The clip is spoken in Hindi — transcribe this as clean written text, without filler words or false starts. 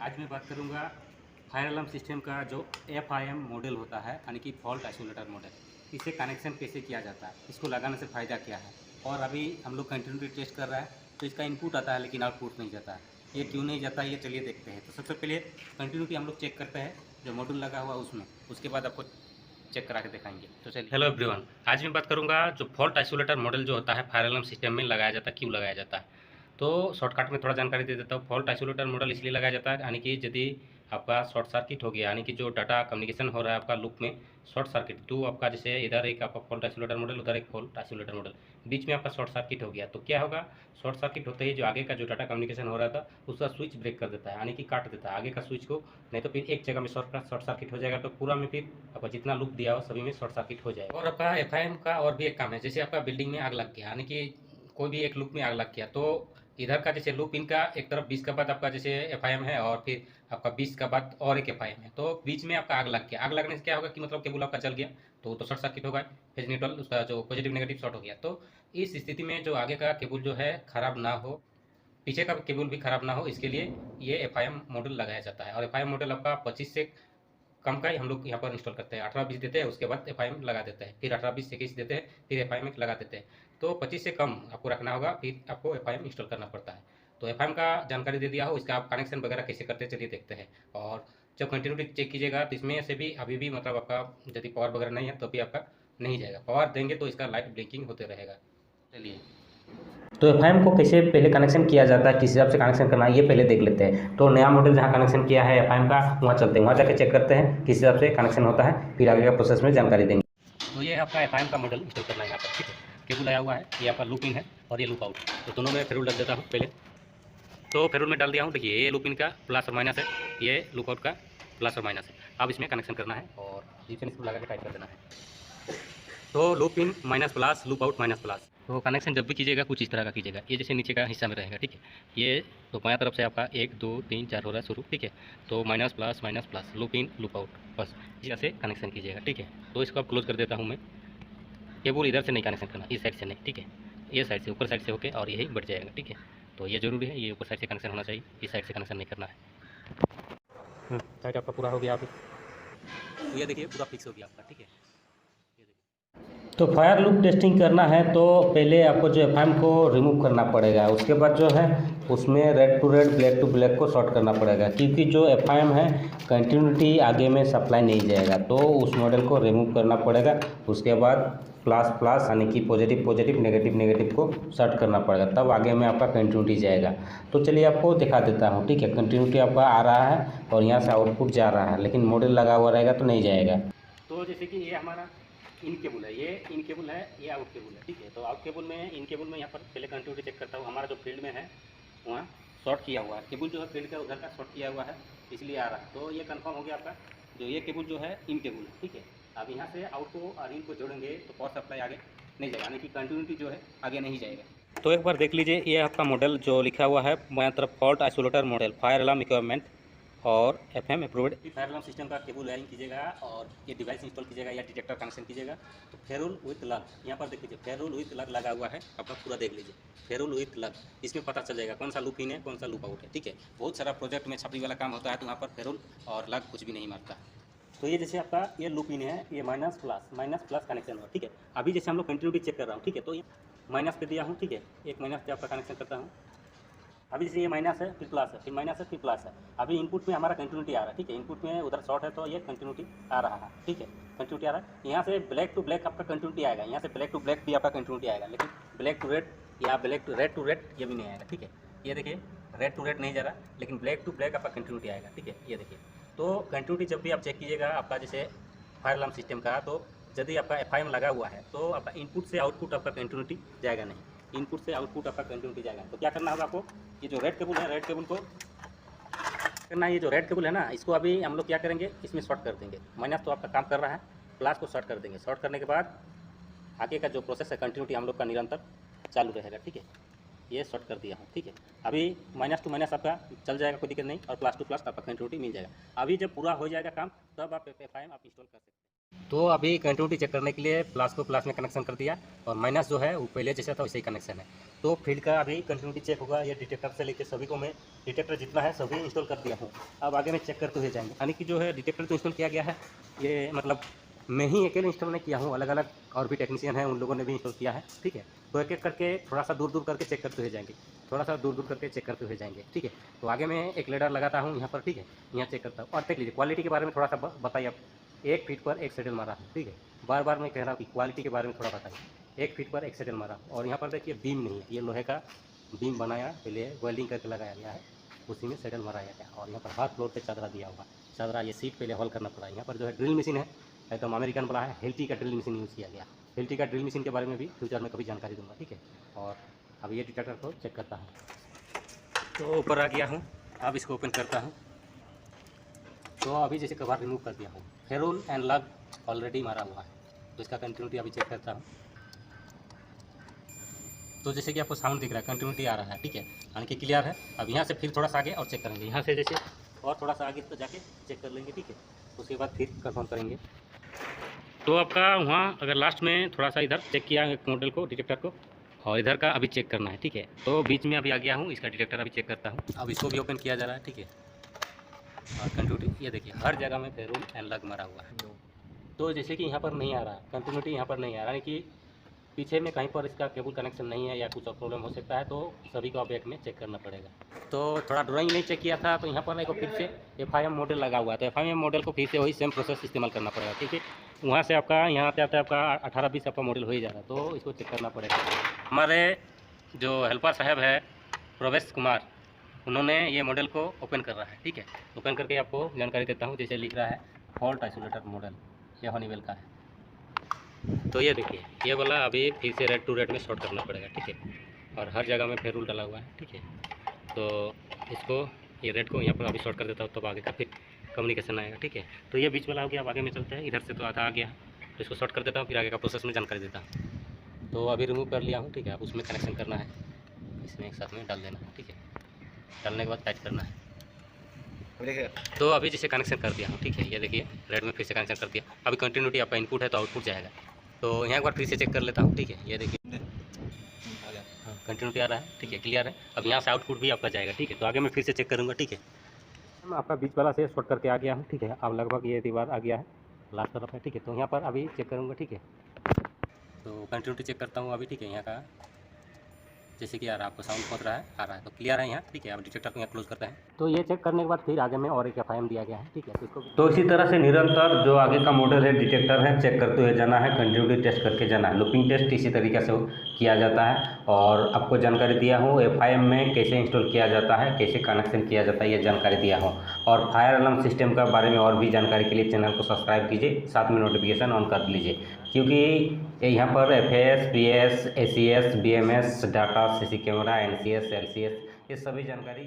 आज मैं बात करूंगा फायर अलार्म सिस्टम का जो FIM मॉडल होता है, यानी कि फॉल्ट आइसोलेटर मॉडल। इसे कनेक्शन कैसे किया जाता है, इसको लगाने से फ़ायदा क्या है। और अभी हम लोग कंटिन्यूटी टेस्ट कर रहा है तो इसका इनपुट आता है लेकिन आउटपुट नहीं जाता है। ये क्यों नहीं जाता है, ये चलिए देखते हैं। तो सबसे पहले कंटिन्यूटी हम लोग चेक करते हैं जो मॉडल लगा हुआ उसमें, उसके बाद आपको चेक करा के दिखाएंगे। तो चलिए। हेलो एवरीवन, आज मैं बात करूंगा जो फॉल्ट आइसोलेटर मॉडल जो होता है फायर अलार्म सिस्टम में लगाया जाता है, क्यों लगाया जाता है। तो शॉर्टकट में थोड़ा जानकारी दे देता हूँ। फॉल्ट आइसोलेटर मॉडल इसलिए लगाया जाता है, यानी कि यदि आपका शॉर्ट सर्किट हो गया, यानी कि जो डाटा कम्युनिकेशन हो रहा है आपका लूप में शॉर्ट सर्किट, तो आपका जैसे इधर एक आपका फॉल्ट आइसोलेटर मॉडल, उधर एक फॉल्ट आइसोलेटर मॉडल, बीच में आपका शॉर्ट सर्किट हो गया, तो क्या होगा, शॉर्ट सर्किट होते ही जो आगे का जो डाटा कम्युनिकेशन हो रहा था उसका स्विच ब्रेक कर देता है, यानी कि काट देता है आगे का स्विच को। नहीं तो फिर एक जगह में शॉर्ट सर्किट हो जाएगा, तो पूरा में फिर आपका जितना लूप दिया हो सभी में शॉर्ट सर्किट हो जाएगा। और आपका FIM का और भी एक काम है, जैसे आपका बिल्डिंग में आग लग गया, यानी कि कोई भी एक लूप में आग लग गया, तो इधर का जैसे लूप इनका एक तरफ 20 का बाद आपका जैसे FIM है और फिर आपका 20 का बाद और एक FIM है, तो बीच में आपका आग लग गया। आग लगने से क्या होगा कि मतलब केबल आपका जल गया, तो शॉर्ट सर्किट होगा, फेज न्यूट्रल उसका जो पॉजिटिव नेगेटिव शॉर्ट हो गया। तो इस स्थिति में जो आगे का केबल जो है खराब ना हो, पीछे का केबल भी खराब ना हो, इसके लिए ये FIM मॉडल लगाया जाता है। और FIM मॉडल आपका 25 से कम का ही हम लोग यहाँ पर इंस्टॉल करते हैं। 18-20 देते हैं, उसके बाद FIM लगा देते हैं, फिर 18-20-21 देते हैं, फिर FIM लगा देते हैं। तो 25 से कम आपको रखना होगा, फिर आपको FIM इंस्टॉल करना पड़ता है। तो FIM का जानकारी दे दिया हो, इसका आप कनेक्शन वगैरह कैसे करते हैं चलिए देखते हैं। और जब कंटिन्यूटी चेक कीजिएगा तो इसमें से भी अभी भी मतलब आपका यदि पावर वगैरह नहीं है तो भी आपका नहीं जाएगा। पावर देंगे तो इसका लाइट ब्लिंकिंग होते रहेगा। चलिए, तो FIM को कैसे पहले कनेक्शन किया जाता है, किस हिसाब से कनेक्शन करना है, ये पहले देख लेते हैं। तो नया मॉडल जहाँ कनेक्शन किया है FIM का, वहाँ चलते हैं, वहाँ जाके चेक करते हैं किस हिसाब से कनेक्शन होता है, फिर आगे का प्रोसेस में जानकारी देंगे। तो ये आपका FIM का मॉडल इंस्टॉल करना है यहाँ पर, ठीक है। केबल आया हुआ है, ये आपका लूप इन है और ये लूप आउट, तो दोनों में फेरूल डाल देता हूँ पहले। तो फेरूल में डाल दिया हूँ। देखिए, ये लूप इन का प्लस और माइनस है, ये लूप आउट का प्लस और माइनस है। अब इसमें कनेक्शन करना है और रिसेंस को लगा के टाइट कर देना है। तो loop in minus plus, loop out minus plus. तो कनेक्शन जब भी कीजिएगा कुछ इस तरह का कीजिएगा, ये जैसे नीचे का हिस्सा में रहेगा, ठीक है। ये तो बायां तरफ से आपका 1 2 3 4 हो रहा है शुरू, ठीक है। तो minus plus loop in loop out, बस इस तरह से कनेक्शन कीजिएगा, ठीक है। तो इसको अब क्लोज कर देता हूँ मैं। केबल इधर से नहीं कनेक्शन करना, इस साइड से नहीं, ठीक है। ये साइड से, ऊपर साइड से होके और यही बढ़ जाएगा, ठीक है। तो ये जरूरी है, ये ऊपर साइड से कनेक्शन होना चाहिए, इस साइड से कनेक्शन नहीं करना है। साइड आपका पूरा हो गया अभी, तो ये देखिए पूरा फिक्स हो गया आपका, ठीक है। तो फायर लूप टेस्टिंग करना है तो पहले आपको जो FIM को रिमूव करना पड़ेगा, उसके बाद जो है उसमें red to red black to black को शॉर्ट करना पड़ेगा, क्योंकि जो FIM है कंटिन्यूटी आगे में सप्लाई नहीं जाएगा, तो उस मॉडल को रिमूव करना पड़ेगा। उसके बाद प्लस प्लस यानी कि पॉजिटिव पॉजिटिव नेगेटिव नेगेटिव को शॉर्ट करना पड़ेगा, तब आगे में आपका कंटिन्यूटी जाएगा। तो चलिए आपको दिखा देता हूँ, ठीक है। कंटिन्यूटी आपका आ रहा है और यहाँ से आउटपुट जा रहा है, लेकिन मॉडल लगा हुआ रहेगा तो नहीं जाएगा। तो जैसे कि ये हमारा इन केबल है, ये इन केबल है, ये आउट केबल है, ठीक है। तो आउट केबल में, इन केबल में यहाँ पर पहले कंटिन्यूटी चेक करता हूँ। हमारा जो फील्ड में है वहाँ शॉर्ट किया हुआ है, केबल जो है फील्ड का उधर का शॉर्ट किया हुआ है, इसलिए आ रहा है। तो ये कंफर्म हो गया आपका, जो ये केबल जो है इन केबल है, ठीक है। अब यहाँ से आउट को और इन को जोड़ेंगे तो पावर सप्लाई आगे नहीं जाएगा, यानी कि कंटिन्यूटी जो है आगे नहीं जाएगा। तो एक बार देख लीजिए, ये आपका मॉडल जो लिखा हुआ है बायां तरफ, fault isolator model fire alarm equipment और FIM approved fire alarm system का केबल वायरिंग कीजिएगा और ये डिवाइस इंस्टॉल कीजिएगा या डिटेक्टर कनेक्शन कीजिएगा। तो फेरुल विथ लग, यहाँ पर देख लीजिए फेरुल विथ लग लगा हुआ है, आपका पूरा देख लीजिए फेरुल विथ लग, इसमें पता चल जाएगा कौन सा लूप इन है कौन सा लूप आउट है, ठीक है। बहुत सारा प्रोजेक्ट में छपरी वाला काम होता है, तो वहाँ पर फेरुल और लग कुछ भी नहीं मारता। तो ये जैसे आपका ये लूप इन है, ये माइनस प्लस कनेक्शन हुआ, ठीक है। अभी जैसे हम लोग कंटिन्यूटी चेक कर रहा हूँ, ठीक है। तो ये माइनस पे दिया हूँ, ठीक है। एक माइनस पे आपका कनेक्शन करता हूँ। अभी जैसे ये माइनस है फिर प्लस है, फिर माइनस है फिर प्लस है। अभी इनपुट में हमारा कंटिन्यूटी आ रहा है, ठीक है। इनपुट में उधर शॉर्ट है तो ये कंटिन्यूटी आ रहा है, ठीक है। कंटिन्यूटी आ रहा है, यहाँ से ब्लैक टू ब्लैक आपका कंटिन्यूटी आएगा, यहाँ से ब्लैक टू ब्लैक भी आपका कंटिन्यूटी आएगा, लेकिन ब्लैक टू रेड या ब्लैक टू रेड ये भी नहीं आएगा, ठीक है। ये देखिए रेड टू रेड नहीं जा रहा, लेकिन ब्लैक टू ब्लैक आपका कंटिन्यूटी आएगा, ठीक है। ये देखिए, तो कंटिन्यूटी जब भी आप चेक कीजिएगा आपका जैसे फायर अलार्म सिस्टम का, तो यदि आपका FIM लगा हुआ है तो आपका इनपुट से आउटपुट आपका कंटिन्यूटी जाएगा नहीं, इनपुट से आउटपुट आपका कंटिन्यूटी जाएगा। तो क्या करना होगा आपको, ये जो रेड केबल है, रेड केबल को करना, ये जो रेड केबल है ना, इसको अभी हम लोग क्या करेंगे, इसमें शॉर्ट कर देंगे। माइनस तो आपका काम कर रहा है, प्लस को शॉर्ट कर देंगे। शॉर्ट करने के बाद आगे का जो प्रोसेस है कंटिन्यूटी हम लोग का निरंतर चालू रहेगा, ठीक है। ये शॉर्ट कर दिया हूँ, ठीक है। अभी माइनस टू माइनस आपका चल जाएगा, कोई दिक्कत नहीं, और प्लस टू प्लस आपका कंटिन्यूटी मिल जाएगा। अभी जब पूरा हो जाएगा काम, तब आप FIM आप इंस्टॉल कर सकते हैं। तो अभी कंटिन्यूटी चेक करने के लिए प्लस को प्लस में कनेक्शन कर दिया और माइनस जो है वो पहले जैसा था वैसे ही कनेक्शन है। तो फील्ड का अभी कंटिन्यूटी चेक होगा। ये डिटेक्टर से लेकर सभी को मैं डिटेक्टर जितना है सभी इंस्टॉल कर दिया हूँ। अब आगे में चेक करते हुए जाएंगे। यानी कि जो है डिटेक्टर तो इंस्टॉल किया गया है, ये मतलब मैं ही अकेले इंस्टॉल नहीं किया हूँ, अलग अलग और भी टेक्नीशियन हैं, उन लोगों ने भी इंस्टॉल किया है। ठीक है, तो एक एक करके थोड़ा सा दूर दूर करके चेक करते हुए जाएंगे, थोड़ा सा दूर दूर करके चेक करते हुए जाएंगे। ठीक है, तो आगे मैं एक लेडर लगाता हूँ यहाँ पर। ठीक है, यहाँ चेक करता हूँ और देख लीजिए क्वालिटी के बारे में थोड़ा सा बताइए आप। 1 फीट पर 1 सेटल मारा है। ठीक है, बार बार मैं कह रहा हूँ कि क्वालिटी के बारे में थोड़ा बताइए। 1 फीट पर 1 सेटल मारा और यहाँ पर देखिए बीम नहीं है, ये लोहे का बीम बनाया पहले वेल्डिंग करके लगाया गया है, उसी में सेटल मराया गया। और यहाँ पर हाथ फ्लोर पे चादरा दिया हुआ, चादरा ये सीट पहले हॉल करना पड़ा। यहाँ पर जो है ड्रिल मशीन है, एकदम अमेरिकन बना है, हेल्टी का ड्रिल मशीन यूज़ किया गया। हेल्टी का ड्रिल मशीन के बारे में भी फ्यूचर में कभी जानकारी दूंगा। ठीक है, और अब ये डिटेक्टर को चेक करता हूँ। तो ऊपर आ गया हूँ, अब इसको ओपन करता हूँ। तो अभी जैसे कवर रिमूव कर दिया हूँ, फेरोल एंड लग ऑलरेडी मारा हुआ है, तो इसका कंटिन्यूटी अभी चेक करता हूँ। तो जैसे कि आपको साउंड दिख रहा है, कंटिन्यूटी आ रहा है। ठीक है, यानी कि क्लियर है। अब यहाँ से फिर थोड़ा सा आगे और चेक करेंगे, यहाँ से जैसे और थोड़ा सा आगे तो जाके चेक कर लेंगे। ठीक है, उसके बाद फिर कंफर्म करेंगे। तो आपका वहाँ अगर लास्ट में थोड़ा सा इधर चेक किया एक मॉडल को, डिटेक्टर को, और इधर का अभी चेक करना है। ठीक है, तो बीच में अभी आ गया हूँ, इसका डिटेक्टर अभी चेक करता हूँ। अब इसको भी ओपन किया जा रहा है। ठीक है, और कंटिन्यूटी ये देखिए हर जगह में फेरोल एंड लग मारा हुआ है। तो जैसे कि यहाँ पर नहीं आ रहा है कंटिन्यूटी, यहाँ पर नहीं आ रहा है कि पीछे में कहीं पर इसका केबल कनेक्शन नहीं है या कुछ और प्रॉब्लम हो सकता है, तो सभी को बैक में चेक करना पड़ेगा। तो थोड़ा ड्राइंग नहीं चेक किया था, तो यहाँ पर एक फिर से FIM मॉडल लगा हुआ है, तो FIM मॉडल को फिर से वही सेम प्रोसेस इस्तेमाल करना पड़ेगा। ठीक है, वहाँ से आपका यहाँ पे आता है आपका 18-20 आपका मॉडल हो ही जा रहा है, तो इसको चेक करना पड़ेगा। हमारे जो हेल्पर साहब है प्रवेश कुमार, उन्होंने ये मॉडल को ओपन कर रहा है। ठीक है, ओपन करके आपको जानकारी देता हूँ। जैसे लिख रहा है फॉल्ट आइसोलेटर मॉडल, ये हनीवेल का है। तो ये देखिए ये वाला अभी फिर से रेड टू रेड में शॉर्ट करना पड़ेगा। ठीक है, और हर जगह में फिर रूल डाला हुआ है। ठीक है, तो इसको ये रेड को यहाँ पर अभी शॉर्ट कर देता हूँ, तब आगे का फिर कम्युनिकेशन आएगा। ठीक है, तो ये बीच वाला हो गया। अब आगे में चलते हैं, इधर से तो आधा आ गया, तो इसको शॉर्ट कर देता हूँ, फिर आगे का प्रोसेस में जानकारी देता हूँ। तो अभी रिमूव कर लिया हूँ। ठीक है, अब उसमें कनेक्शन करना है, इसमें एक साथ में डाल देना है। ठीक है, डालने के बाद टाइट करना है। तो अभी जैसे कनेक्शन कर दिया हूँ। ठीक है, ये देखिए रेड में फिर से कनेक्शन कर दिया। अभी कंटिन्यूटी आपका इनपुट है तो आउटपुट जाएगा। तो यहाँ एक बार फिर से चेक कर लेता हूँ। ठीक है, ये देखिए हाँ कंटिन्यूटी आ रहा है। ठीक है, क्लियर है। अब यहाँ से आउटपुट भी आपका जाएगा। ठीक है, तो आगे मैं फिर से चेक करूँगा। ठीक है, मैं आपका बीच वाला से शॉर्ट करके आ गया हूँ। ठीक है, अब लगभग ये दीवार आ गया है लास्ट तरफ है। ठीक है, तो यहाँ पर अभी चेक करूँगा। ठीक है, तो कंटिन्यूटी चेक करता हूँ अभी। ठीक है, यहाँ का जैसे कि आ रहा है, आपको साउंड पहुँच रहा है, आ रहा है, तो क्लियर है यहाँ। ठीक है, अब डिटेक्टर को यहाँ क्लोज करते हैं। तो ये चेक करने के बाद फिर आगे में और एक FIM दिया गया है। ठीक है, तो इसको तो इसी तरह से निरंतर जो आगे का मॉडल है डिटेक्टर है चेक करते हुए जाना है, कंटिन्यूटी टेस्ट करके जाना है। लूपिंग टेस्ट इसी तरीके से किया जाता है और आपको जानकारी दिया हूँ FIM में कैसे इंस्टॉल किया जाता है, कैसे कनेक्शन किया जाता है, ये जानकारी दिया हूँ। और फायर अलार्म सिस्टम के बारे में और भी जानकारी के लिए चैनल को सब्सक्राइब कीजिए, साथ में नोटिफिकेशन ऑन कर लीजिए, क्योंकि यहाँ पर FAS, PS, ACS, BMS, data, CC camera, NCS, LCS, ये सभी जानकारी